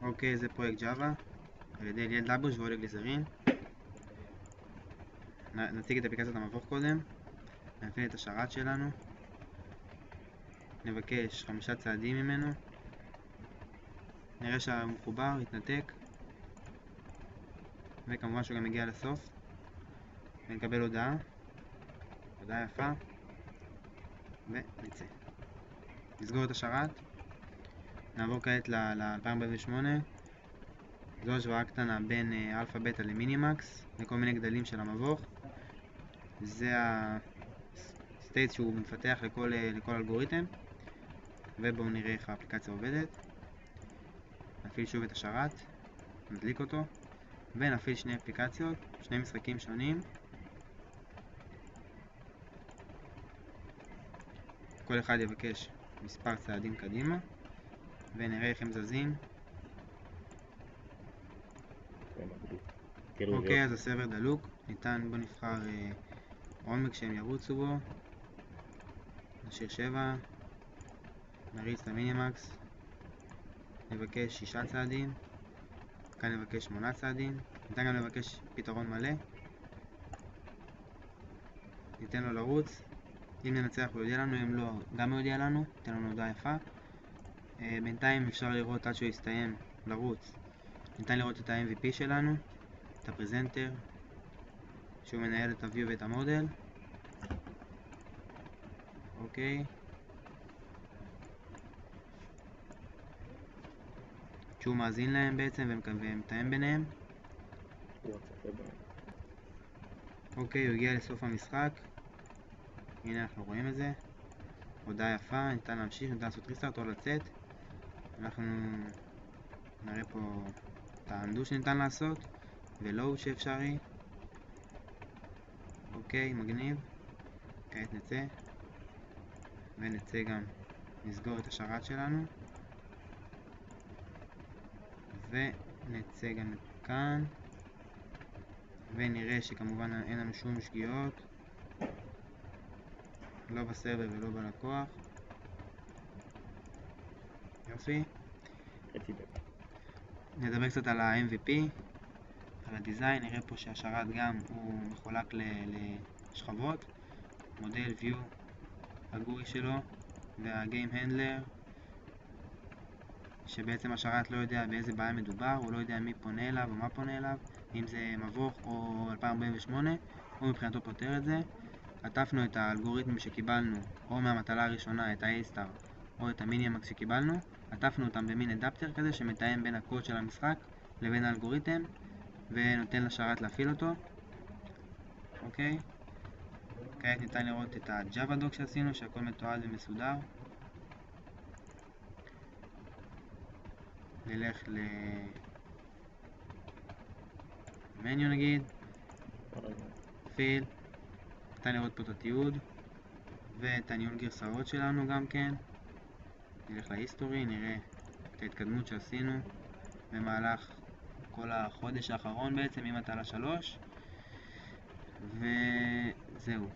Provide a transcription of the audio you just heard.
אוקיי, זה פרויקט ג'אווה על ידי ליאל דבוש ואולי גליזרין. נציג את אפליקציית המבוך קודם, נפעיל את השרת שלנו, נבקש 5 צעדים ממנו, נראה שהוא מחובר, יתנתק, וכמובן שהוא גם מגיע לסוף, ונקבל הודעה יפה, ונצא. נסגור את השרת, נעבור כעת ל-2048. זו השוואה קטנה בין אלפא בטא למינימקס, לכל מיני גדלים של המבוך. זה הסטייט שהוא מפתח לכל אלגוריתם, ובואו נראה איך האפליקציה עובדת. נפעיל שוב את השרת, נדליק אותו, ונפעיל שני אפליקציות, שני משחקים שונים. כל אחד יבקש מספר צעדים קדימה, ונראה איך הם זזים. אוקיי, אז הסרבר דלוק, בוא נבחר עומק שהם ירוצו בו, נשאיר 7, נריץ למינימקס, נבקש 6 צעדים, כאן נבקש 8 צעדים, ניתן גם לבקש פתרון מלא, ניתן לו לרוץ, אם ננצח הוא יודיע לנו, אם לא גם הוא יודיע לנו, ניתן לנו הודעה יפה. בינתיים אפשר לראות עד שהוא יסתיים לרוץ, ניתן לראות את ה-MVP שלנו, את הפרזנטר, שהוא מנהל את ה-view ואת המודל. אוקיי, שהוא מאזין להם בעצם ומתאם ביניהם. אוקיי, הוא הגיע לסוף המשחק, הנה אנחנו רואים את זה, הודעה יפה, ניתן להמשיך, ניתן לעשות ריסטארט או לצאת. אנחנו נראה פה את האנדו שניתן לעשות ולואו שאפשרי. אוקיי, מגניב. כעת נצא, ונצא גם נסגור את השרת שלנו, ונצא גם כאן, ונראה שכמובן אין לנו שום שגיאות, לא בסרבר ולא בלקוח. יופי. נדבר קצת על ה-MVP, על הדיזיין. נראה פה שהשרת גם הוא מחולק לשכבות, מודל, view, הגוי שלו, והגיים הנדלר, שבעצם השרת לא יודע באיזה בעיה מדובר, הוא לא יודע מי פונה אליו או מה פונה אליו, אם זה מבוך או 2048, הוא מבחינתו פותר את זה. עטפנו את האלגוריתמים שקיבלנו, או מהמטלה הראשונה, את ה-A-Star, או את המינימקס שקיבלנו, עטפנו אותם במין אדפטר כזה שמתאם בין הקוד של המשחק לבין האלגוריתם, ונותן לשרת להפעיל אותו. אוקיי, כעת ניתן לראות את ה-Java Doc שעשינו, שהכל מתועד ומסודר. נלך למניו נגיד, פיל, ניתן לראות פה את התיעוד ואת הניהול גרסאות שלנו גם כן. נלך להיסטורי, נראה את ההתקדמות שעשינו במהלך כל החודש האחרון בעצם, ממטלה 3, וזהו.